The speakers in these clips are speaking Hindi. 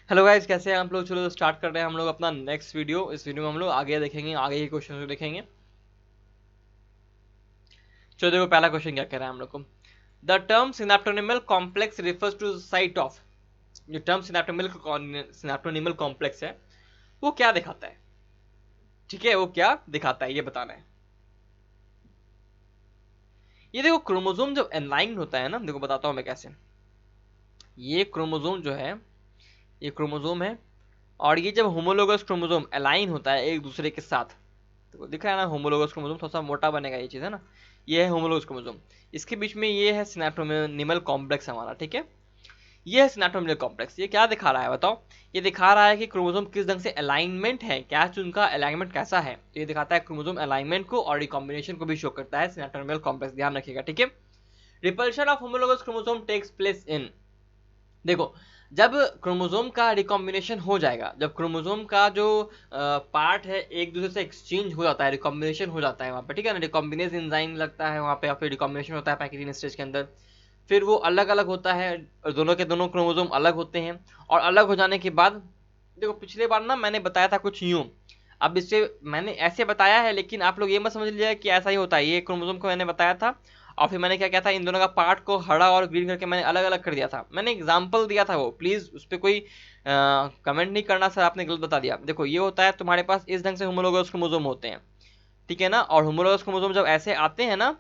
हेलो गाइस, कैसे हैं आप लोग। चलो स्टार्ट कर रहे हैं हम लोग अपना नेक्स्ट वीडियो। इस वीडियो में हम लोग आगे देखेंगे, आगे के क्वेश्चन को देखेंगे। चलो देखो, पहला क्वेश्चन क्या कह रहा है हम लोग को। The term synaptonemal complex refers to site of. जो टर्म सिनेप्टोनिमल कॉम्प्लेक्स है वो क्या दिखाता है, ठीक है, वो क्या दिखाता है ये बताना है। ये देखो, क्रोमोसोम जब अलाइन होता है ना, देखो बताता हूं मैं कैसे। ये क्रोमोसोम जो है, ये क्रोमोसोम है, और ये जब होमोलोगस क्रोमोसोम अलाइन होता है एक दूसरे के साथ, तो दिख रहा है ना, होमोलोगस क्रोमोसोम थोड़ा सा मोटा बनेगा, ये चीज़ है ना। ये है होमोलोगस क्रोमोसोम। इसके बीच में ये है सिनेप्टोनिमल कॉम्प्लेक्स हमारा, ठीक है। ये है सिनेप्टोनिमल कॉम्प्लेक्स। ये क्या दिखा रहा है बताओ। ये दिखा रहा है कि क्रोमोसोम किस ढंग से अलाइनमेंट है, क्या उनका अलाइनमेंट कैसा है। तो ये दिखाता है क्रोमोसोम अलाइनमेंट को, और रिकॉम्बिनेशन को भी शो करता है सिनेप्टोनिमल कॉम्प्लेक्स, ध्यान रखिएगा, ठीक है। Repulsion of homologous chromosome takes place in, देखो, जब क्रोमोसोम का रिकॉम्बिनेशन हो जाएगा, जब क्रोमोसोम का जो पार्ट है एक दूसरे से एक्सचेंज हो जाता है, रिकॉम्बिनेशन हो जाता है वहाँ पे, ठीक है ना, रिकॉम्बिनेज एंजाइम लगता है वहाँ पे, या फिर रिकॉम्बिनेशन होता है पैकेजिंग स्टेज के अंदर, फिर वो अलग अलग होता है, और दोनों के दोनों क्रोमोसोम अलग होते हैं। और अलग हो जाने के बाद, देखो पिछले बार ना मैंने बताया था कुछ यूं, अब इससे मैंने ऐसे बताया है, लेकिन आप लोग ये मत समझ लीजिए कि ऐसा ही होता है। ये क्रोमोसोम को मैंने बताया था, और फिर मैंने क्या किया था, इन दोनों का पार्ट को हरा और ग्रीन करके मैंने अलग अलग कर दिया था। मैंने एग्जाम्पल दिया था, वो प्लीज उस पर कोई कमेंट नहीं करना सर, आपने गलत बता दिया। देखो ये होता है, तुम्हारे पास इस ढंग से होमोलोगस क्रोमोसोम होते हैं, ठीक है ना। और होमोलोगस क्रोमोसोम जब ऐसे आते हैं ना,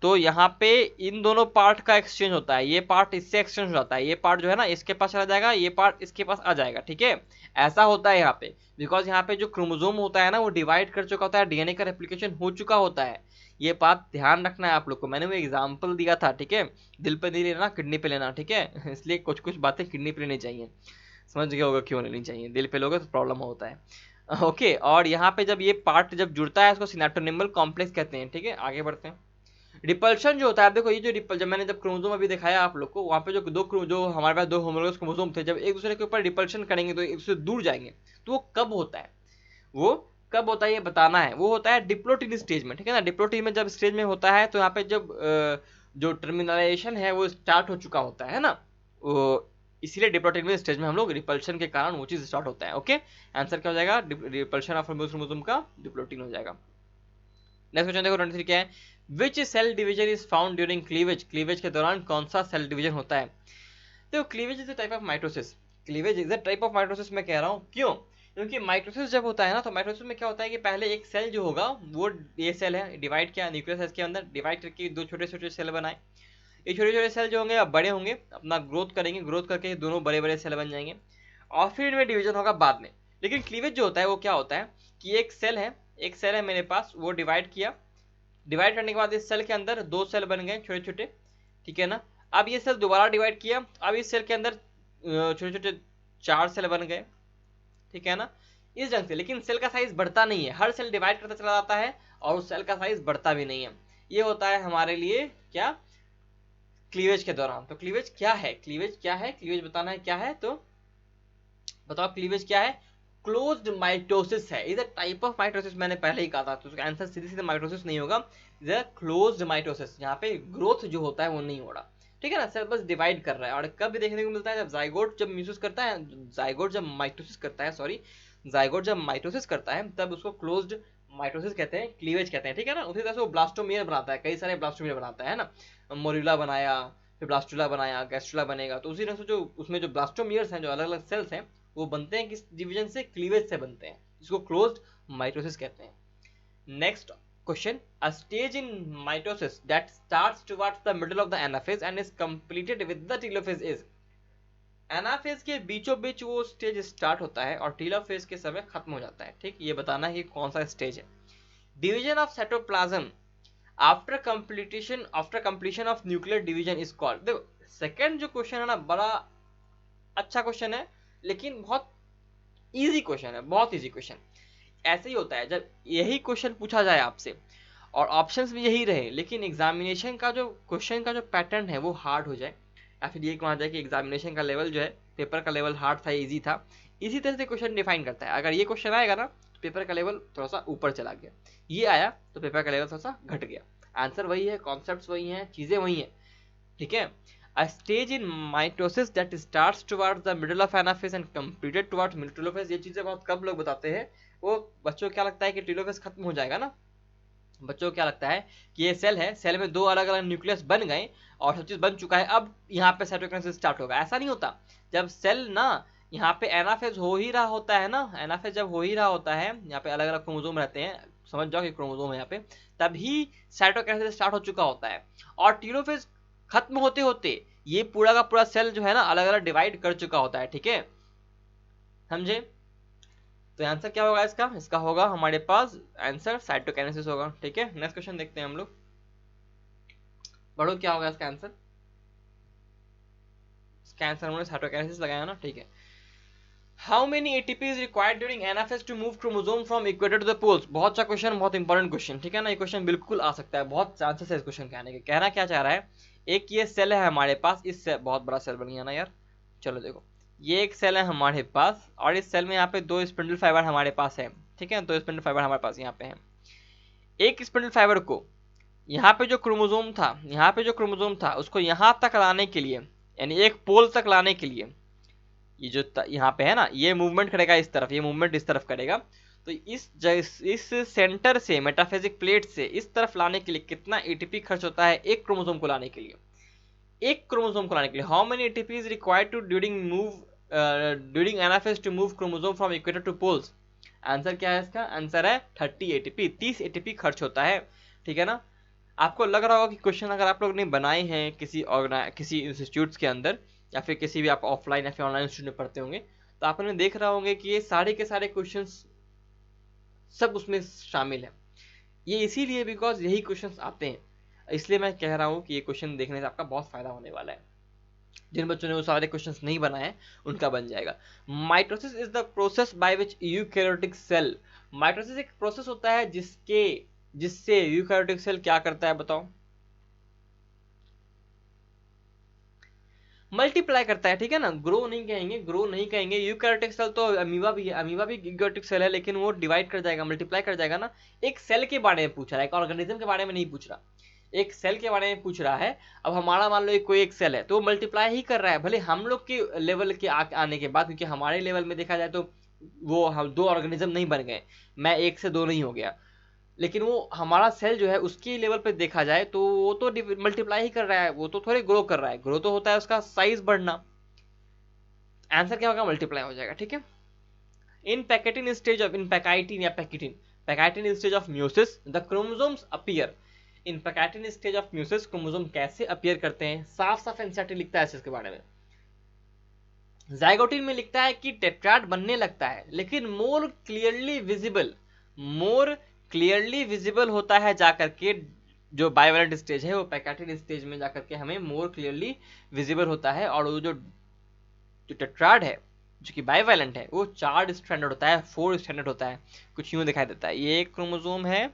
तो यहाँ पे इन दोनों पार्ट का एक्सचेंज होता है। ये पार्ट इससे एक्सचेंज हो जाता है, ये पार्ट जो है ना इसके पास चला जाएगा, ये पार्ट इसके पास आ जाएगा, ठीक है। ऐसा होता है यहाँ पे, बिकॉज यहाँ पे जो क्रोमोसोम होता है ना वो डिवाइड कर चुका होता है, डीएनए का रेप्लिकेशन हो चुका होता है। ये बात ध्यान रखना है आप लोग को, मैंने वो एग्जाम्पल दिया था, ठीक है। दिल पे नहीं लेना, किडनी पे लेना, ठीक है। इसलिए कुछ कुछ बातें किडनी पे लेनी चाहिए, समझ गया होगा क्यों लेनी चाहिए, दिल पे लोगे तो प्रॉब्लम होता है। ओके, और यहाँ पे जब ये पार्ट जब जुड़ता है इसको सिनेप्टोनिमल कॉम्प्लेक्स कहते हैं, ठीक है। आगे बढ़ते हैं। रिपल्शन जो होता है, आप देखो, ये जो रिपल जब मैंने जब क्रोमोसोम अभी दिखाया आप लोग को, वहाँ पे जो हमारे पास दो होमोलोगस क्रोमोसोम थे, जब एक दूसरे के ऊपर रिपल्शन करेंगे तो एक दूसरे दूर जाएंगे। तो वो कब होता है, वो कब होता है ये बताना है। वो होता है डिप्लोटिन स्टेज में, ठीक है ना। डिप्लोटिन में जब स्टेज में होता है, तो यहाँ पे जब जो टर्मिनलाइजेशन है वो स्टार्ट हो चुका होता है ना, वो इसीलिए डिप्लोटिन में स्टेज में हम लोग रिपल्शन के कारण वो चीज स्टार्ट होता है। ओके, आंसर क्या हो जाएगा, रिपल्शन ऑफ क्रोमोसोम का डिप्लोटिन हो जाएगा। नेक्स्ट क्वेश्चन देखो, 23 क्या है। Which cell division is found during cleavage, cleavage के दौरान कौन सा सेल डिवीजन होता है। देखो, cleavage is a type of mitosis, cleavage is a type of mitosis. मैं कह रहा हूँ क्यों, क्योंकि माइटोसिस जब होता है ना, तो माइटोसिस में क्या होता है कि पहले एक सेल जो होगा वो, ये सेल है, डिवाइड किया न्यूक्लियस के अंदर, डिवाइड करके दो छोटे छोटे सेल बनाए। ये छोटे छोटे सेल जो होंगे अब बड़े होंगे, अपना ग्रोथ करेंगे, ग्रोथ करके दोनों बड़े बड़े सेल बन जाएंगे, और फिर इनमें डिवीजन होगा बाद में। लेकिन क्लीवेज जो होता है वो क्या होता है कि एक सेल है, एक सेल है मेरे पास, वो डिवाइड किया, डिवाइड करने के बाद इस सेल के अंदर दो सेल बन गए छोटे छोटे, ठीक है ना। अब ये सेल दोबारा डिवाइड किया, अब इस सेल के अंदर छोटे छोटे चार सेल बन गए, ठीक है ना, इस ढंग से। लेकिन सेल का साइज बढ़ता नहीं है, हर सेल डिवाइड करता चला जाता है, और उस सेल का साइज बढ़ता भी नहीं है। ये होता है हमारे लिए क्या, क्लीवेज के दौरान। तो क्लीवेज क्या है, क्लीवेज क्या है, क्लीवेज बताना है क्या है, तो बताओ क्लीवेज क्या है। क्लोज्ड माइटोसिस है, is a type of mitosis, मैंने पहले ही कहा था, तो उसका आंसर सीधे सीधे माइटोसिस नहीं होगा, इज अ क्लोज्ड माइटोसिस। यहाँ पे ग्रोथ जो होता है वो नहीं हो रहा, ठीक है ना, सेल बस डिवाइड कर रहा है। और कब देखने को मिलता है, जब जाइगोट जब म्यूसिस करता है, जाइगोट जब माइटोसिस करता है, सॉरी, जाइगोट जब माइटोसिस करता है तब उसको क्लोज्ड माइटोसिस कहते हैं, क्लीवेज कहते हैं, ठीक है ना। उसी तरह से वो ब्लास्टोमियर बनाता है, कई सारे ब्लास्टोमियर बनाता है ना, मोरिला बनाया, फिर ब्लास्टुला बनाया, गैस्ट्रुला बनेगा। तो उसी तरह से जो उसमें जो ब्लास्टोमियर्स हैं, जो अलग अलग सेल्स हैं, वो बनते हैं किस डिवीजन से, क्लीवेज से बनते हैं, जिसको क्लोज्ड माइटोसिस कहते हैं। Next question, a stage in mitosis that starts towards the middle of the anaphase and is completed with the telophase is. Anaphase के बीचों बीच वो स्टेज स्टार्ट होता है और टेलोफेज के समय खत्म हो जाता है, ठीक। ये बताना है कि कौन सा स्टेज है। Division of cytoplasm after completion of nuclear division is called. देखो सेकंड जो क्वेश्चन है ना, बड़ा अच्छा क्वेश्चन है, लेकिन बहुत इजी क्वेश्चन है, बहुत इजी क्वेश्चन। ऐसे ही होता है जब यही क्वेश्चन पूछा जाए आपसे और ऑप्शंस भी यही रहे, लेकिन एग्जामिनेशन का जो क्वेश्चन का जो पैटर्न है वो हार्ड हो जाए, या फिर ये कहा जाए कि एग्जामिनेशन का लेवल जो है, पेपर का लेवल हार्ड था, इजी था, इसी तरह से क्वेश्चन डिफाइन करता है। अगर ये क्वेश्चन आएगा ना, तो पेपर का लेवल थोड़ा सा ऊपर चला गया, ये आया तो पेपर का लेवल थोड़ा सा घट गया। आंसर वही है, कॉन्सेप्ट वही है, चीजें वही है, ठीक है। A stage in mitosis that starts towards the middle of anaphase and completed towards telophase। ये चीजें बहुत कम लोग बताते हैं। वो बच्चों को क्या लगता है कि टेलोफेज खत्म हो जाएगा ना, बच्चों को क्या लगता है कि ये सेल है, सेल में दो अलग अलग न्यूक्लियस बन गए और सब चीज बन चुका है, अब यहाँ पे साइटोकाइनेसिस स्टार्ट होगा। ऐसा नहीं होता। जब सेल ना यहाँ पे एनाफेज हो ही रहा होता है ना, एनाफेज जब हो ही रहा होता है, यहाँ पे अलग अलग क्रोमोसोम रहते हैं, समझ जाओ कि क्रोमोसोम है यहाँ पे, तभी साइटोकाइनेसिस स्टार्ट हो चुका होता है। और टेलोफेज खत्म होते होते ये पूरा का पूरा सेल जो है ना अलग अलग डिवाइड कर चुका होता है। ठीक है, समझे? तो आंसर क्या होगा इसका? इसका होगा हमारे पास आंसर साइटोकाइनेसिस होगा। ठीक है, नेक्स्ट क्वेश्चन देखते हैं हम लोग। बढ़ो, क्या होगा इसका आंसर? इसका आंसर हमने साइटोकाइनेसिस लगाया ना। ठीक है, how many ATP is required during anaphase to move chromosome from equator to the poles? बहुत अच्छा क्वेश्चन, बहुत इंपॉर्टेंट क्वेश्चन। ठीक है ना, ये क्वेश्चन बिल्कुल आ सकता है, बहुत चांसेस है इस क्वेश्चन के आने के। कहना क्या चाह रहा है, एक ये सेल है हमारे पास, इस बहुत बड़ा सेल बन गया ना यार। चलो देखो, ये एक सेल है हमारे पास और इस सेल में यहाँ पे दो स्पिंडल फाइबर हमारे पास है। ठीक है, दो स्पिंडल फाइबर हमारे पास यहाँ पे है। एक स्पिंडल फाइबर को यहाँ पे जो क्रोमोसोम था, यहाँ पे जो क्रोमोसोम था उसको यहाँ तक लाने के लिए, यानी एक पोल तक लाने के लिए, ये जो यहाँ पे है ना, ये मूवमेंट करेगा इस तरफ, ये मूवमेंट इस तरफ करेगा। तो इस सेंटर से, मेटाफेजिक प्लेट से इस तरफ लाने के लिए कितना एटीपी खर्च होता है एक क्रोमोसोम को लाने के लिए? एक क्रोमोसोम को लाने के लिए how many ATP is required to during anaphase to move chromosome from equator to poles? Answer क्या है इसका? आंसर है 30 एटीपी, 30 एटीपी खर्च होता है। ठीक है ना, आपको लग रहा होगा कि क्वेश्चन अगर आप लोग ने बनाए हैं किसी इंस्टीट्यूट्स के अंदर, या फिर किसी भी आप ऑफलाइन या फिर ऑनलाइन इंस्टीट्यूट में पढ़ते होंगे, तो आपने देख रहा होंगे कि ये सारे के सारे क्वेश्चंस सब उसमें शामिल है। ये इसीलिए बिकॉज यही क्वेश्चंस आते हैं, इसलिए मैं कह रहा हूँ कि ये क्वेश्चन देखने से आपका बहुत फायदा होने वाला है। जिन बच्चों ने वो सारे क्वेश्चंस नहीं बनाए उनका बन जाएगा। Mitosis is the process by which eukaryotic cell, mitosis एक प्रोसेस होता है जिससे यूकैरियोटिक सेल क्या करता है बताओ? मल्टीप्लाई करता है। ठीक है ना, ग्रो नहीं कहेंगे, ग्रो नहीं कहेंगे। यूकैरियोटिक सेल तो अमीबा भी है, अमीबा भी यूकैरियोटिक सेल है, लेकिन वो डिवाइड कर जाएगा, मल्टीप्लाई कर जाएगा ना। एक सेल के बारे में पूछ रहा है, एक ऑर्गेनिज्म के बारे में नहीं पूछ रहा, एक सेल के बारे में पूछ रहा है। अब हमारा मान लो कोई एक सेल है, तो वो मल्टीप्लाई ही कर रहा है, भले हम लोग के लेवल के आने के बाद, क्योंकि हमारे लेवल में देखा जाए तो वो हम दो ऑर्गेनिज्म नहीं बन गए, मैं एक से दो नहीं हो गया, लेकिन वो हमारा सेल जो है उसके लेवल पे देखा जाए तो वो तो मल्टीप्लाई ही कर रहा है, वो तो थोड़े ग्रो कर रहा है। ग्रो तो होता है उसका साइज बढ़ना। आंसर क्या होगा? मल्टीप्लाई हो जाएगा। ठीक है, in pachytene stage of, in pachytene या pachytene, pachytene stage of meiosis the chromosomes appear. In pachytene stage of meiosis chromosome कैसे अपीयर करते हैं? साफ साफ एनसीईआरटी लिखता है इसके बारे में। जाइगोटिन में लिखता है कि टेट्राड बनने लगता है, लेकिन मोर क्लियरली विजिबल होता है जाकर के, जो बाइवेलेंट स्टेज है वो पैकाटिन स्टेज में जाकर के हमें मोर क्लियरली विजिबल होता है। और वो जो टेट्राड है जो कि बाइवेलेंट है वो 4 स्ट्रैंडेड होता है, 4 स्ट्रैंडेड होता है, कुछ यूं दिखाई देता है। ये एक क्रोमोसोम है,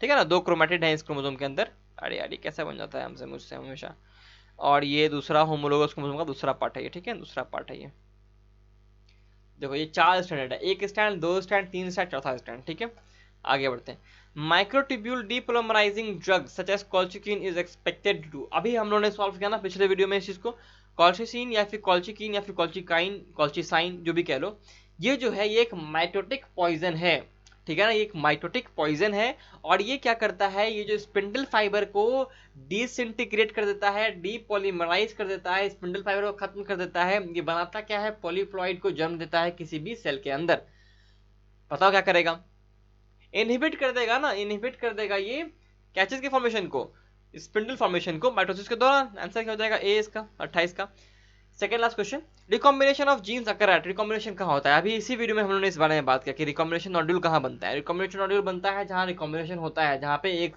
ठीक है ना, 2 क्रोमेटिड है इस क्रोमोसोम के अंदर। अरे यार ये कैसा बन जाता है हमसे, मुझसे हमेशा। और ये दूसरा होमोलोगस क्रोमोसोम का दूसरा पार्ट है ये। ठीक है, दूसरा पार्ट है ये। देखो ये 4 स्टैंडर्ड है, 1 स्टैंड, 2 स्टैंड, 3 स्टैंड, चौथा स्टैंड। ठीक है, आगे बढ़ते हैं। Microtubule depolymerising drug such as colchicine is expected to, अभी हम लोगों ने सॉल्व किया ना पिछले वीडियो में इस चीज को, कॉल्चिसिन या फिर कॉल्चिकिन या फिर कॉल्चिकाइन, कॉल्चिसाइन जो भी कह लो, ये जो है ये एक माइटोटिक पॉइजन है। ठीक है ना, ये एक माइटोटिक पॉइजन है। और ये क्या करता है, ये जो स्पिंडल फाइबर को डिसइंटीग्रेट कर देता है, डीपॉलीमराइज कर देता है, स्पिंडल फाइबर को खत्म कर देता है। ये बनाता क्या है? पॉलीप्लॉइड को जन्म देता है किसी भी सेल के अंदर। बताओ क्या करेगा? इनहिबिट कर देगा ना, इनहिबिट कर देगा ये क्या चीज के फॉर्मेशन को? स्पिंडल फॉर्मेशन को माइटोसिस के दौरान। आंसर क्या हो जाएगा? ए इसका 28 का। Second last question, recombination of genes occur at, recombination कहाँ होता है? अभी इसी वीडियो में हम लोगों ने इस बारे में बात किया कि रिकॉम्बिनेशन नॉड्यूल कहाँ बनता है। रिकॉम्बिनेशन नॉड्यूल बनता है जहाँ रिकॉम्बिनेशन होता है, जहाँ पे एक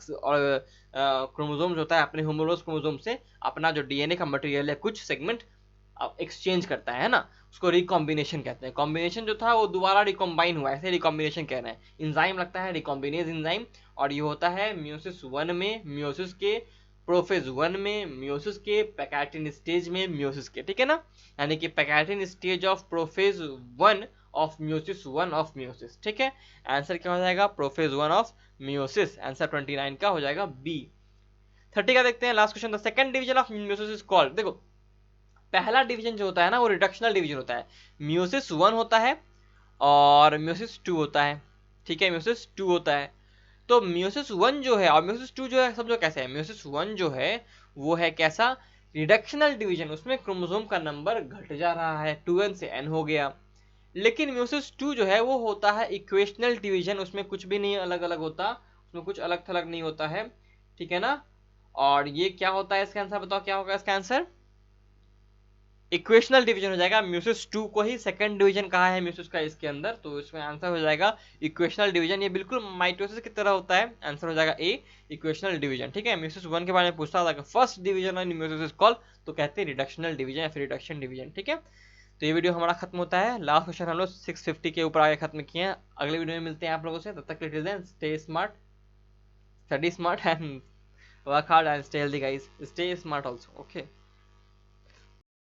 क्रोमोसोम होता है अपने होमोलोगस क्रोमोसोम से अपना जो डीएनए का मटेरियल है कुछ सेगमेंट एक्सचेंज करता है ना, उसको रिकॉम्बिनेशन कहते हैं। कॉम्बिनेशन जो था वो दोबारा रिकॉम्बाइन हुआ, ऐसे रिकॉम्बिनेशन कह रहे हैं। इंजाइम लगता है रिकॉम्बिनेज इंजाइम, और ये होता है मियोसिस 1 में, मियोसिस के प्रोफेज 1 में, मियोसिस के पैकाइटिन स्टेज में, मियोसिस के। ठीक है ना, यानी कि pachytene stage of prophase 1 of meiosis 1 of meiosis. ठीक है, आंसर क्या हो जाएगा? Prophase 1 of meiosis. आंसर 29 का हो जाएगा बी। 30 का देखते हैं last question, the second division of meiosis is called. देखो पहला डिवीजन जो होता है ना वो रिडक्शनल डिवीजन होता है। मियोसिस 1 होता है और मियोसिस 2 होता है, ठीक है, मियोसिस 2 होता है। तो मियोसिस 1 जो है और मियोसिस 2 जो है, समझो कैसे है। मियोसिस 1 जो है वो है कैसा, रिडक्शनल डिवीजन, उसमें क्रोमोसोम का नंबर घट जा रहा है, 2n से n हो गया। लेकिन म्यूसिस 2 जो है वो होता है इक्वेशनल डिवीजन, उसमें कुछ भी नहीं अलग अलग होता, उसमें कुछ अलग थलग नहीं होता है, ठीक है ना। और ये क्या होता है इसका आंसर, बताओ क्या होगा इसका आंसर, इक्वेशनल डिवीजन हो जाएगा। म्यूसिस 2 को ही सेकंड डिवीजन कहा है म्यूसिस का इसके अंदर, तो इसमें आंसर हो जाएगा इक्वेशनल डिवीजन। ये बिल्कुल माइटोसिस की तरह होता है, आंसर हो जाएगा ए, इक्वेशनल डिवीजन, ठीक है। म्यूसिस 1 के बारे में पूछता था कि first division of meiosis is called, तो कहते हैं रिडक्शनल डिवीजन या फिर रिडक्शन डिवीजन, ठीक है। तो ये वीडियो हमारा खत्म होता है, लास्ट क्वेश्चन हम लोग 650 के ऊपर आगे खत्म किए हैं। अगले वीडियो में मिलते हैं आप लोगों से, तब तक के लिए stay smart, study smart and work hard and stay healthy guys, stay smart also, okay.